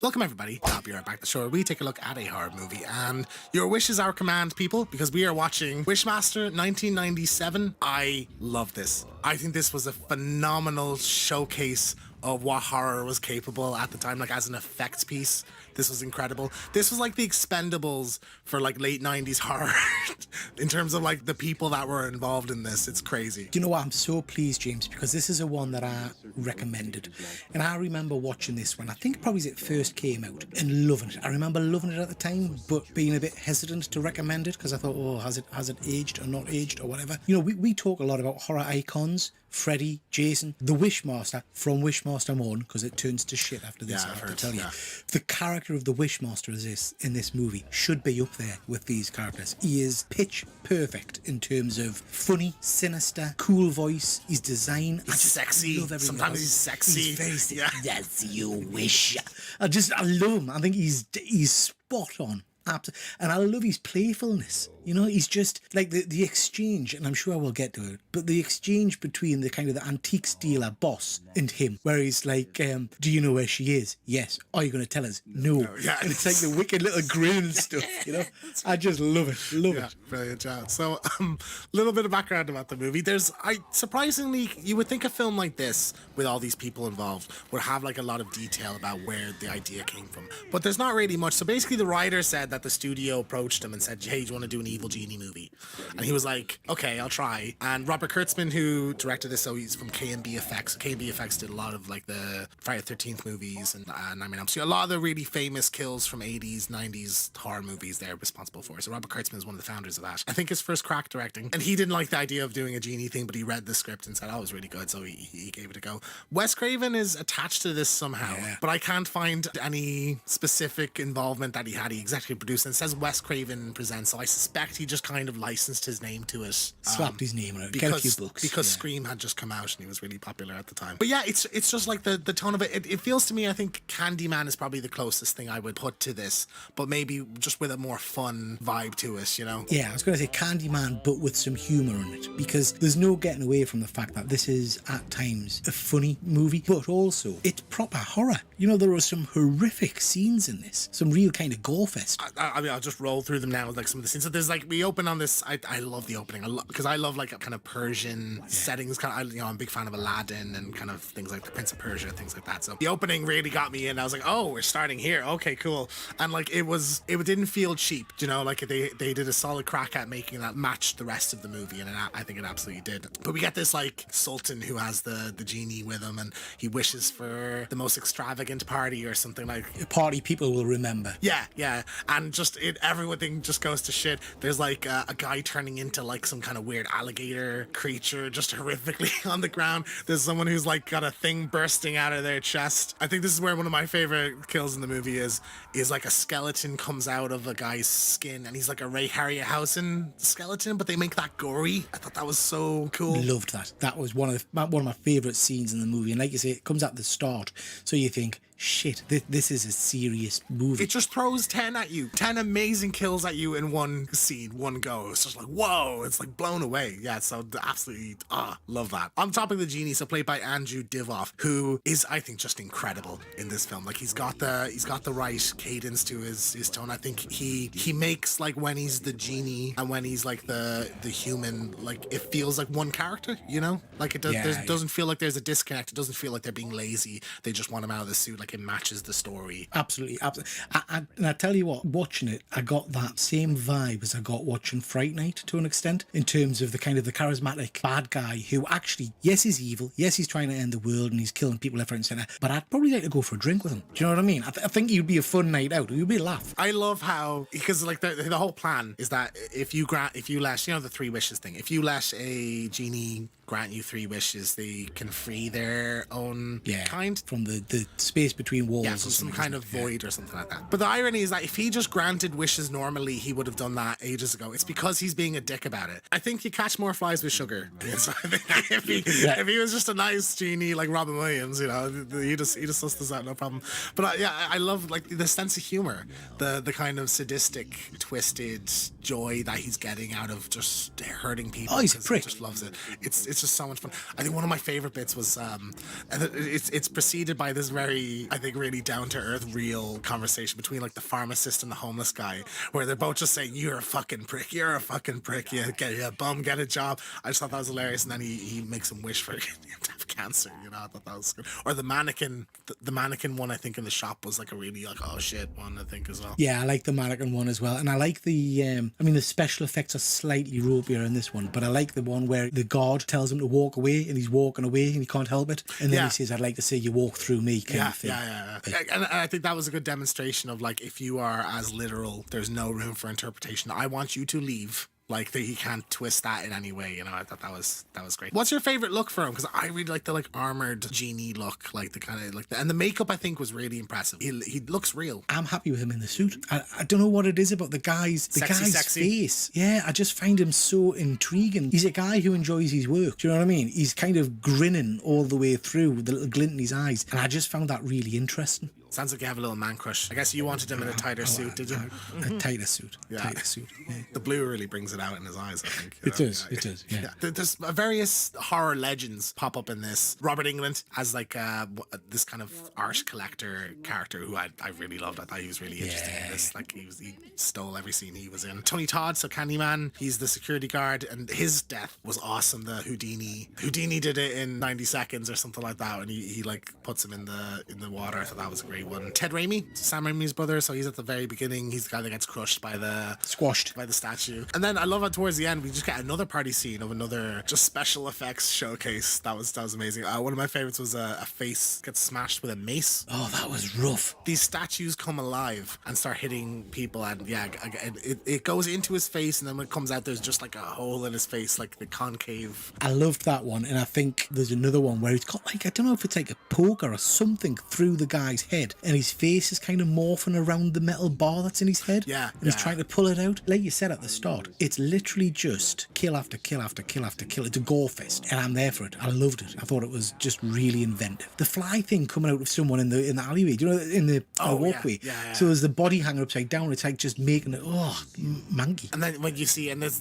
Welcome everybody, I'll be right back. The show where we take a look at a horror movie, and your wish is our command, people, because we are watching Wishmaster 1997. I love this. I think this was a phenomenal showcase of what horror was capable at the time, like as an effects piece. This was incredible. This was like the Expendables for like late 90s horror in terms of like the people that were involved in this. It's crazy. Do you know what? I'm so pleased, James, because this is a one that I recommended. And I remember watching this when I think probably as it first came out and loving it. I remember loving it at the time, but being a bit hesitant to recommend it because I thought, oh, has it aged or not aged or whatever? You know, we talk a lot about horror icons. Freddy, Jason, the Wishmaster from Wishmaster 1, because it turns to shit after this, I have to tell you. The character of the Wishmaster in this movie should be up there with these characters. He is pitch perfect in terms of funny, sinister, cool voice, his design. He's sexy. Sometimes he's sexy. He's very sexy. Yeah. That's your wish. I love him. I think he's spot on. And I love his playfulness. You know, he's just like the exchange, and I'm sure I will get to it, but the exchange between the kind of the antiques dealer boss and him, where he's like, do you know where she is? Yes. Are you going to tell us? No. Yeah. And it's like the wicked little grin and stuff, you know? I just love it. Love it. Brilliant job. So, a little bit of background about the movie. Surprisingly, you would think a film like this, with all these people involved, would have like a lot of detail about where the idea came from. But there's not really much. So basically the writer said that the studio approached him and said, hey, do you want to do an evil genie movie? And he was like, okay, I'll try. And Robert Kurtzman, who directed this, so he's from K&B Effects. K&B Effects did a lot of like the Friday the 13th movies, and I mean, I'm seeing a lot of the really famous kills from 80s, 90s horror movies they're responsible for. So Robert Kurtzman is one of the founders of that. I think his first crack directing. And he didn't like the idea of doing a genie thing, but he read the script and said, oh, it was really good, so he gave it a go. Wes Craven is attached to this somehow, but I can't find any specific involvement that he had. He executive produced, and it says Wes Craven presents, so I suspect he just kind of licensed his name to it. Slapped his name on it. Because, get a few books. Because Scream had just come out and he was really popular at the time. But yeah, it's just like the tone of it. It feels to me, I think Candyman is probably the closest thing I would put to this, but maybe just with a more fun vibe to it, you know? Yeah, I was going to say Candyman, but with some humour in it, because there's no getting away from the fact that this is at times a funny movie, but also it's proper horror. You know, there are some horrific scenes in this, some real kind of gore fest. I mean, I'll just roll through them now, like some of the scenes. So there's like, we open on this, I love the opening, because I love like kind of Persian settings, kind of, you know, I'm a big fan of Aladdin and kind of things like the Prince of Persia, things like that. So the opening really got me in. I was like, oh, we're starting here. Okay, cool. And like, it didn't feel cheap, you know, like they did a solid crack at making that match the rest of the movie, and I think it absolutely did. But we get this like sultan who has the genie with him, and he wishes for the most extravagant party or something, like a party people will remember. Yeah, and just everything just goes to shit. There's like a guy turning into like some kind of weird alligator creature just horrifically on the ground. There's someone who's like got a thing bursting out of their chest. I think this is where one of my favorite kills in the movie is like a skeleton comes out of a guy's skin, and he's like a Ray Harryhausen skeleton, but they make that gory. I thought that was so cool. Loved that. That was one of my favorite scenes in the movie, and like you say, it comes at the start, so you think, shit, this is a serious movie. It just throws 10 at you. 10 amazing kills at you in one scene, one go. It's just like, whoa, it's like blown away. Yeah, so absolutely, love that. On top of the genie, so played by Andrew Divoff, who is, I think, just incredible in this film. Like, he's got the right cadence to his tone. I think he makes, like, when he's the genie and when he's like the human, like, it feels like one character, you know? Like, it doesn't feel like there's a disconnect. It doesn't feel like they're being lazy. They just want him out of the suit. Like, it matches the story. Absolutely. And I tell you what, watching it, I got that same vibe as I got watching Fright Night to an extent, in terms of the kind of the charismatic bad guy who actually, yes, he's evil, yes, he's trying to end the world and he's killing people left, right and centre, but I'd probably like to go for a drink with him. Do you know what I mean? I think you'd be a fun night out. You'd be a laugh. I love how, because like the whole plan is that if you let, you know, the 3 wishes thing, if you let a genie grant you 3 wishes, they can free their own kind from the space between walls. Yeah, from some kind of void or something like that. But the irony is that if he just granted wishes normally, he would have done that ages ago. It's because he's being a dick about it. I think you catch more flies with sugar. So I think if he was just a nice genie like Robin Williams, you know, he just sussed this out, no problem. But I love like the sense of humor, the kind of sadistic, twisted joy that he's getting out of just hurting people. Oh, he's a prick. He just loves it. It's it's just so much fun. I think one of my favorite bits was and it's preceded by this very, I think, really down to earth, real conversation between like the pharmacist and the homeless guy, where they're both just saying, "You're a fucking prick. You're a fucking prick. You get a bum, get a job." I just thought that was hilarious, and then he makes him wish for him to have cancer. You know, I thought that was good. Or the mannequin, the mannequin one, I think in the shop was like a really like oh shit one, I think as well. Yeah, I like the mannequin one as well, and I like the. I mean, the special effects are slightly ropier in this one, but I like the one where the guard tells him to walk away, and he's walking away, and he can't help it, and then he says, "I'd like to see you walk through me," kind of thing. Yeah. And I think that was a good demonstration of like, if you are as literal, there's no room for interpretation. I want you to leave. Like he can't twist that in any way, you know. I thought that was great. What's your favorite look for him? Because I really like the like armored genie look, like the kind of like and the makeup I think was really impressive. He looks real. I'm happy with him in the suit. I don't know what it is about the guy's face. Yeah, I just find him so intriguing. He's a guy who enjoys his work. Do you know what I mean? He's kind of grinning all the way through with the little glint in his eyes, and I just found that really interesting. Sounds like you have a little man crush. I guess you wanted him in a tighter suit, did you? A tighter suit. Yeah. Tighter suit. Yeah. The blue really brings it out in his eyes, I think. It does. Yeah. There's various horror legends pop up in this. Robert Englund as like this kind of art collector character who I really loved. I thought he was really interesting in this. Like he stole every scene he was in. Tony Todd, so Candyman, he's the security guard, and his death was awesome. The Houdini did it in 90 seconds or something like that, and he like puts him in the water. I thought that was a great one. Ted Raimi, Sam Raimi's brother, so he's at the very beginning. He's the guy that gets crushed by the statue. And then I love it towards the end we just get another party scene of another just special effects showcase. That was amazing. One of my favorites was a face gets smashed with a mace. Oh, that was rough. These statues come alive and start hitting people, and it goes into his face, and then when it comes out there's just like a hole in his face, like the concave. I loved that one, and I think there's another one where he's got like, I don't know if it's like a poker or something through the guy's head, and his face is kind of morphing around the metal bar that's in his head. And he's trying to pull it out. Like you said at the start, it's literally just kill after kill after kill after kill. It's a gore fest, and I'm there for it. I loved it. I thought it was just really inventive. The fly thing coming out of someone in the alleyway, do you know, in the walkway. So there's the body hanging upside down. It's like just making it manky. And then when you see, and there's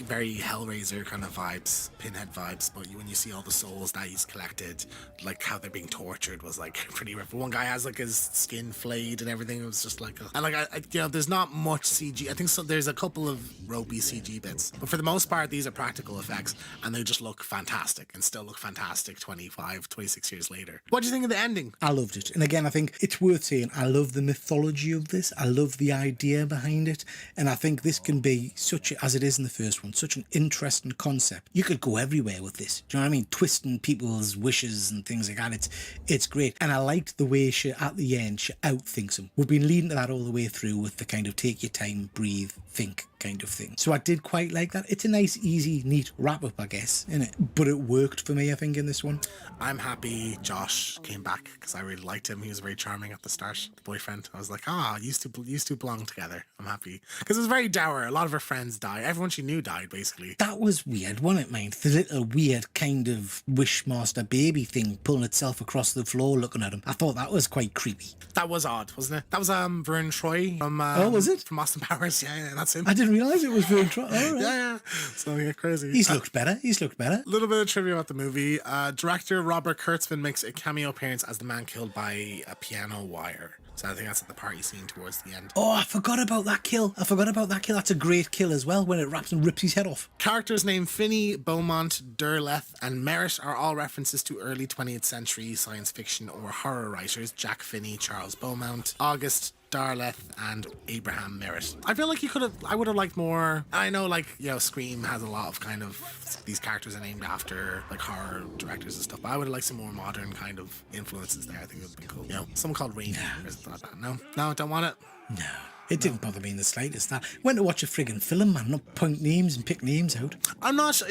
very Hellraiser kind of vibes, Pinhead vibes, but when you see all the souls that he's collected, like how they're being tortured was like pretty rough. One guy has like his skin flayed and everything. It was just like and like I you know, there's not much CG. I think so there's a couple of ropey CG bits, but for the most part these are practical effects, and they just look fantastic and still look fantastic 26 years later. What do you think of the ending? I loved it, and again I think it's worth saying I love the mythology of this. I love the idea behind it, and I think this can be such as it is in the first one, such an interesting concept. You could go everywhere with this. Do you know what I mean? Twisting people's wishes and things like that. It's great. And I liked the way she, at the end, she outthinks him. We've been leading to that all the way through with the kind of take your time, breathe, think kind of thing. So I did quite like that. It's a nice, easy, neat wrap-up, I guess, isn't it? But it worked for me, I think, in this one. I'm happy Josh came back because I really liked him. He was very charming at the start. The boyfriend. I was like, used to belong together. I'm happy. Because it was very dour. A lot of her friends died. Everyone she knew died, basically. That was weird, wasn't it, mate? The little weird kind of Wishmaster baby thing pulling itself across the floor looking at him. I thought that was quite creepy. That was odd, wasn't it? That was Vern Troy from was it? From Austin Powers. Yeah, that's him. I didn't realise it was Vern Troy. All right. Yeah. So yeah, crazy. He's looked better. A little bit of trivia about the movie. Director Robert Kurtzman makes a cameo appearance as the man killed by a piano wire. So I think that's at the party scene towards the end. Oh, I forgot about that kill. That's a great kill as well, when it wraps and rips his head off. Characters named Finney, Beaumont, Derleth, and Merritt are all references to early 20th century science fiction or horror writers. Jack Finney, Charles Beaumont, August Darleth, and Abraham Merritt. I feel like I would have liked more. I know, like, you know, Scream has a lot of kind of these characters are named after like horror directors and stuff, but I would have liked some more modern kind of influences there. I think it would have been cool. You know, someone called Raimi or something like that. No, don't want it. No. It didn't bother me in the slightest. I went to watch a friggin' film, man, not point names and pick names out. I'm not.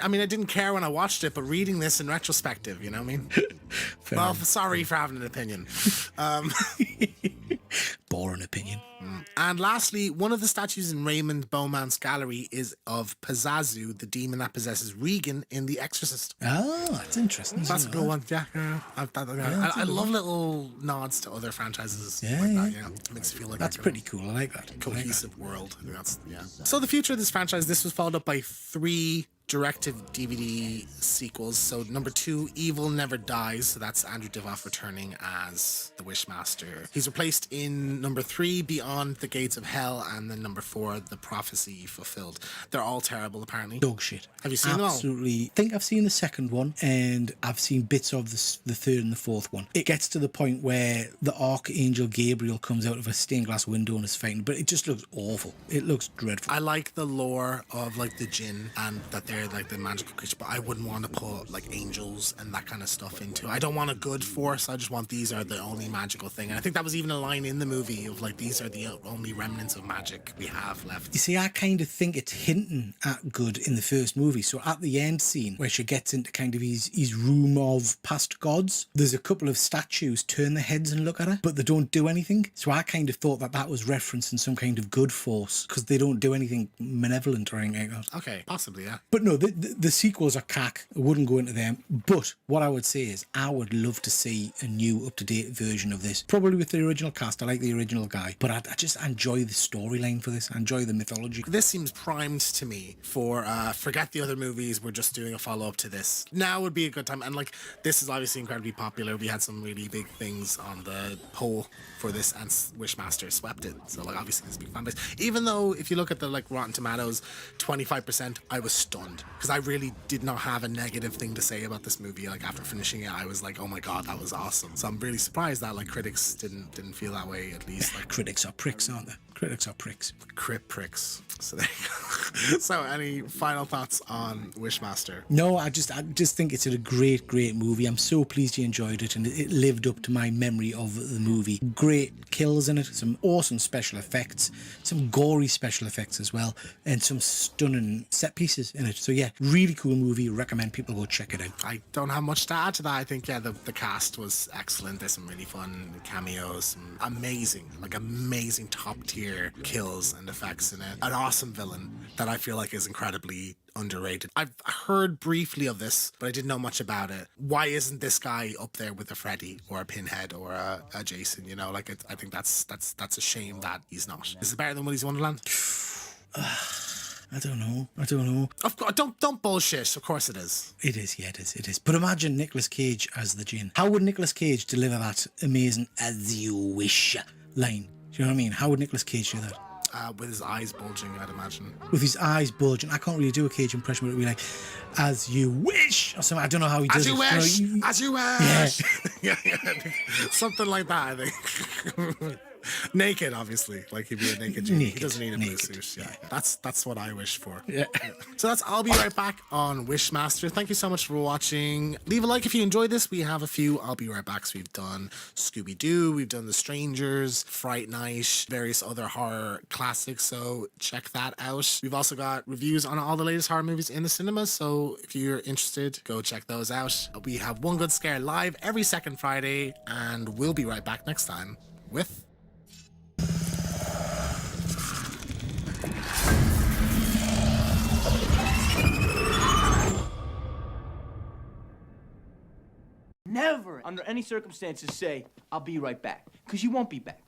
I mean, I didn't care when I watched it, but reading this in retrospective, you know what I mean? Well, sorry for having an opinion. Boring opinion. And lastly, one of the statues in Raymond Beaumont's gallery is of Pazazu, the demon that possesses Regan in The Exorcist. Oh, that's interesting. That's a good one. Yeah. I love little nods to other franchises like that. Yeah, it makes you feel like that's pretty cool. I like that. Cohesive world. I think that's So the future of this franchise, this was followed up by 3 directed DVD sequels. So number 2, Evil Never Dies. So that's Andrew Divoff returning as the Wishmaster. He's replaced in number 3, Beyond the Gates of Hell, and then number 4, The Prophecy Fulfilled. They're all terrible, apparently. Dog shit. Have you seen them all? Absolutely. I think I've seen the second one, and I've seen bits of the third and the fourth one. It gets to the point where the Archangel Gabriel comes out of a stained glass window and is fighting, but it just looks awful. It looks dreadful. I like the lore of like the jinn and that they're like the magical creature, but I wouldn't want to put like angels and that kind of stuff into it. I don't want a good force. I just want these are the only magical thing. And I think that was even a line in the movie of like, these are the only remnants of magic we have left. You see, I kind of think it's hinting at good in the first movie. So at the end scene where she gets into kind of his room of past gods, there's a couple of statues turn their heads and look at her, but they don't do anything. So I kind of thought that was referencing some kind of good force because they don't do anything malevolent or anything like that. Okay, possibly, yeah. But no, the sequels are cack. I wouldn't go into them. But what I would say is I would love to see a new up-to-date version of this. Probably with the original cast. I like the original guy. But I just enjoy the storyline for this. I enjoy the mythology. This seems primed to me for forget the other movies. We're just doing a follow-up to this. Now would be a good time. And like, this is obviously incredibly popular. We had some really big things on the poll for this, and Wishmaster swept it. So like, obviously this big fan base. Even though if you look at the like Rotten Tomatoes, 25%, I was stunned because I really did not have a negative thing to say about this movie. Like after finishing it, I was like, oh my god, that was awesome. So I'm really surprised that like critics didn't feel that way, at least. Like, critics are pricks, aren't they? Critics are pricks. Crip pricks. So there you go. So any final thoughts on Wishmaster? No, I just think it's a great movie. I'm so pleased you enjoyed it, and it lived up to my memory of the movie. Great kills in it, some awesome special effects, some gory special effects as well, and some stunning set pieces in it. So yeah, really cool movie. Recommend people go check it out. I don't have much to add to that. I think, yeah, the cast was excellent. There's some really fun cameos, some amazing top tier kills and effects in it. An awesome villain that I feel like is incredibly underrated. I've heard briefly of this, but I didn't know much about it. Why isn't this guy up there with a Freddy or a Pinhead or a Jason? You know, like I think that's a shame that he's not. Is it better than Willy's Wonderland? I don't know. Of course, don't bullshit. Of course it is. It is. But imagine Nicolas Cage as the Djinn. How would Nicolas Cage deliver that amazing "as you wish" line? Do you know what I mean? How would Nicolas Cage do that? With his eyes bulging, I'd imagine. With his eyes bulging. I can't really do a Cage impression, but it'd be like, "as you wish," or something. I don't know how he does it. As you wish. As you wish. Yeah. Something like that, I think. Naked, obviously. Like he'd be a naked Jimmy. He doesn't need a blue suit. Yeah. That's what I wish for. Yeah. So I'll be right back on Wishmaster. Thank you so much for watching. Leave a like if you enjoyed this. We have a few I'll be right backs. We've done Scooby-Doo, we've done The Strangers, Fright Night, various other horror classics, so check that out. We've also got reviews on all the latest horror movies in the cinemas, so if you're interested, go check those out. We have One Good Scare live every second Friday, and we'll be right back next time with Never, under any circumstances, say, "I'll be right back," because you won't be back.